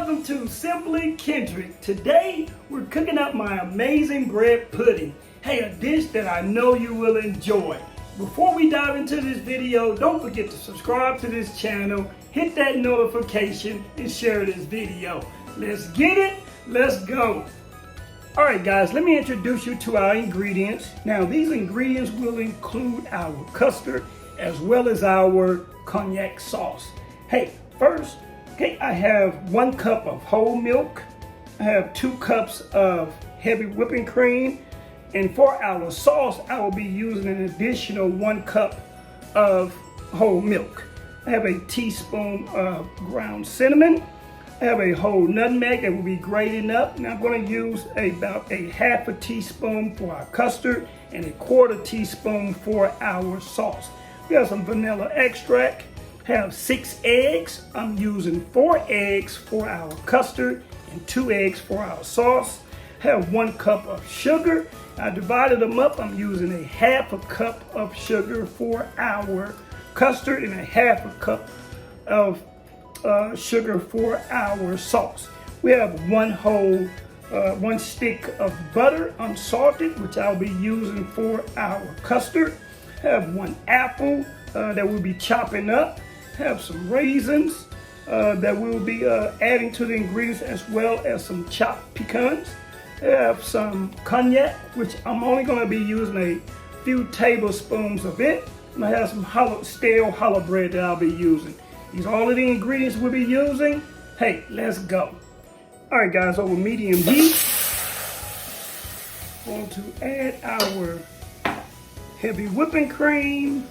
welcome to Simply Kendrick. Today we're cooking up my amazing bread pudding. Hey, a dish that I know you will enjoy. Before we dive into this video, don't forget to subscribe to this channel, hit that notification, and share this video. Let's get it, let's go. Alright guys, let me introduce you to our ingredients. Now these ingredients will include our custard as well as our cognac sauce. Hey, first, I have 1 cup of whole milk. I have 2 cups of heavy whipping cream. And for our sauce, I will be using an additional 1 cup of whole milk. I have a teaspoon of ground cinnamon. I have a whole nutmeg that will be grated up. And I'm going to use about a half a teaspoon for our custard and a 1/4 teaspoon for our sauce. We have some vanilla extract. Have 6 eggs. I'm using 4 eggs for our custard and 2 eggs for our sauce. Have 1 cup of sugar. I divided them up. I'm using a half a cup of sugar for our custard and a half a cup of sugar for our sauce. We have 1 stick of butter unsalted, which I'll be using for our custard. Have 1 apple that we'll be chopping up. Have some raisins that we'll be adding to the ingredients, as well as some chopped pecans. Have some cognac, which I'm only going to be using a few tablespoons of it. And I have some stale hollow bread that I'll be using. These are all of the ingredients we'll be using. Hey, let's go. All right, guys, over medium heat, going to add our heavy whipping cream,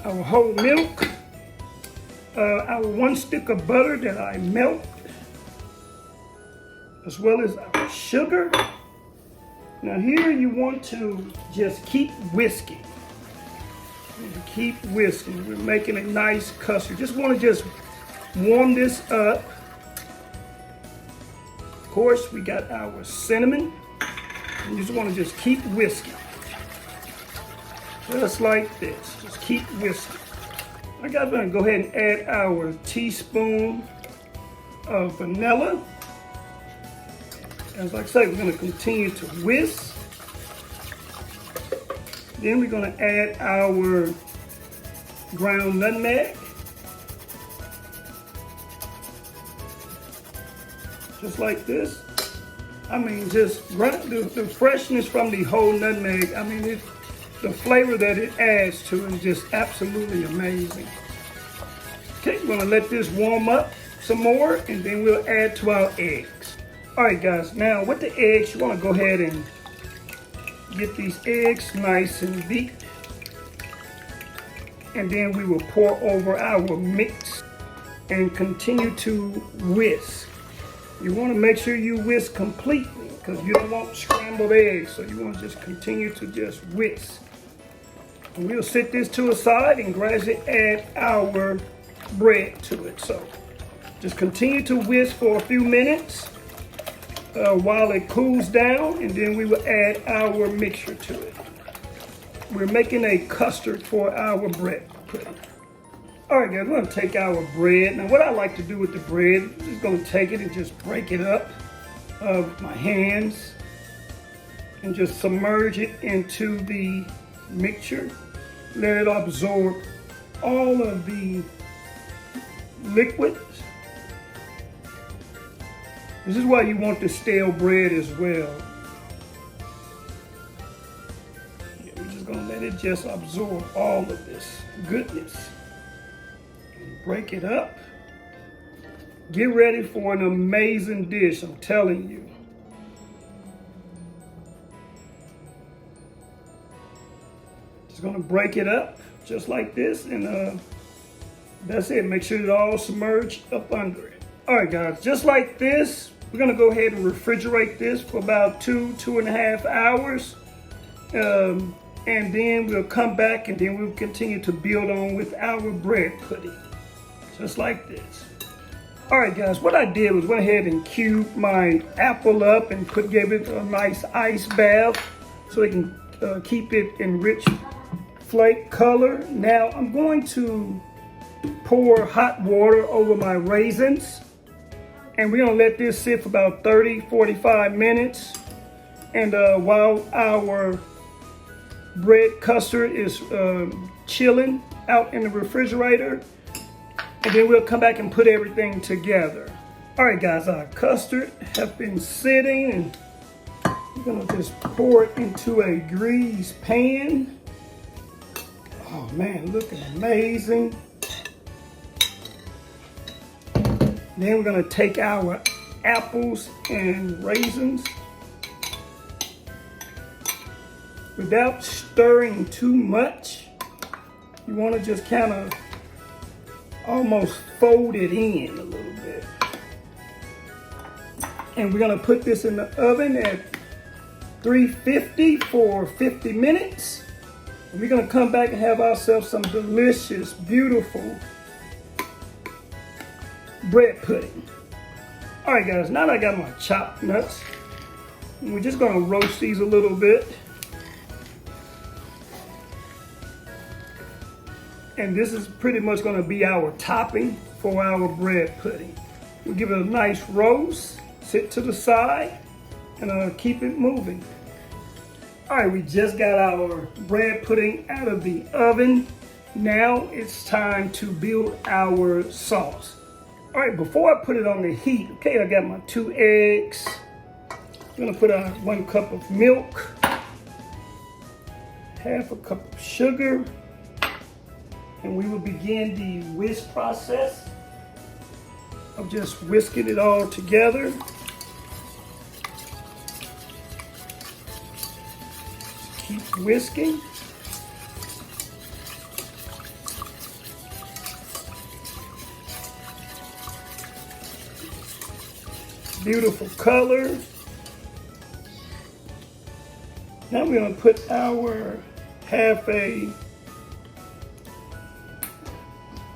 our whole milk, our 1 stick of butter that I melt, as well as our sugar. Now here you want to just keep whisking. Keep whisking. We're making a nice custard. Just want to just warm this up. Of course, we got our cinnamon. You just want to just keep whisking. Just like this. Just keep whisking. I'm going to go ahead and add our teaspoon of vanilla. As like I say, we're going to continue to whisk. Then we're going to add our ground nutmeg. Just like this. I mean, just the freshness from the whole nutmeg. I mean, the flavor that it adds to it is just absolutely amazing. Okay, we're going to let this warm up some more, and then we'll add to our eggs. All right, guys, now with the eggs, you want to go ahead and get these eggs nice and beat. And then we will pour over our mix and continue to whisk. You want to make sure you whisk completely, because you don't want scrambled eggs, so you want to just continue to just whisk. And we'll set this to a side and gradually add our bread to it. So just continue to whisk for a few minutes while it cools down, and then we will add our mixture to it. We're making a custard for our bread pudding. All right, guys, we're going to take our bread. Now, what I like to do with the bread, I'm just going to take it and just break it up with my hands and just submerge it into the mixture. Let it absorb all of the liquids. This is why you want the stale bread as well. We're just going to let it just absorb all of this goodness. Break it up. Get ready for an amazing dish, I'm telling you. Just gonna break it up just like this, and that's it. Make sure it all submerged up under it. All right, guys, just like this, we're gonna go ahead and refrigerate this for about 2.5 hours. And then we'll come back, and then we'll continue to build on with our bread pudding. Just like this. All right, guys, what I did was went ahead and cubed my apple up and gave it a nice ice bath so it can keep it in rich flake color. Now I'm going to pour hot water over my raisins. And we're gonna let this sit for about 30-45 minutes. And while our bread custard is chilling out in the refrigerator, and then we'll come back and put everything together. All right, guys, our custard have been sitting, and we're gonna just pour it into a greased pan. Oh man, looking amazing. Then we're gonna take our apples and raisins without stirring too much. You wanna just kind of almost fold it in a little bit. And we're gonna put this in the oven at 350 for 50 minutes. And we're gonna come back and have ourselves some delicious, beautiful bread pudding. All right, guys, now that I got my chopped nuts, we're just gonna roast these a little bit. And this is pretty much gonna be our topping for our bread pudding. We'll give it a nice roast, sit to the side, and keep it moving. All right, we just got our bread pudding out of the oven. Now it's time to build our sauce. All right, before I put it on the heat, okay, I got my 2 eggs. I'm gonna put 1 cup of milk, half a cup of sugar, and we will begin the whisk process of just whisking it all together. Keep whisking. Beautiful color. Now we're going to put our half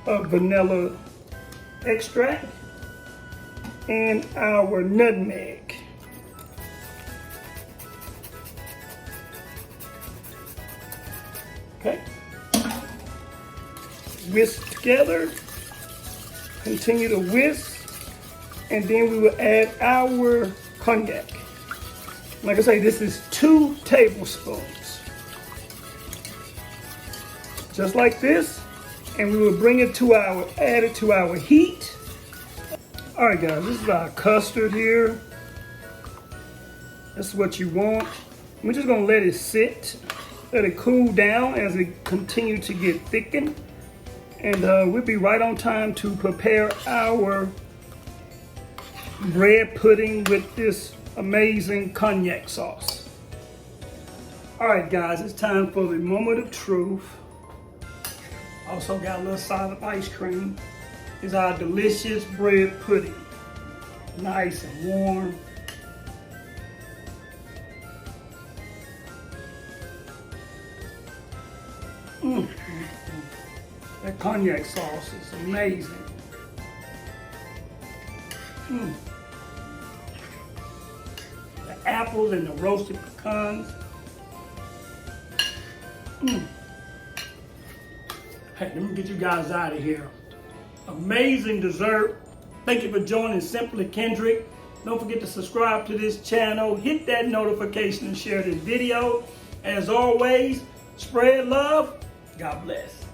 of vanilla extract and our nutmeg. Okay. Whisk together. Continue to whisk. And then we will add our cognac. Like I say, this is 2 tablespoons. Just like this. And we will bring it to add it to our heat. All right, guys, this is our custard here. That's what you want. We're just gonna let it sit, let it cool down as it continues to get thickened. And we'll be right on time to prepare our bread pudding with this amazing cognac sauce. All right, guys, it's time for the moment of truth. Also got a little solid ice cream. It's our delicious bread pudding. Nice and warm. That cognac sauce is amazing. The apples and the roasted pecans. Hey, let me get you guys out of here. Amazing dessert. Thank you for joining Simply Kendrick. Don't forget to subscribe to this channel, hit that notification, and share this video. As always, spread love. God bless.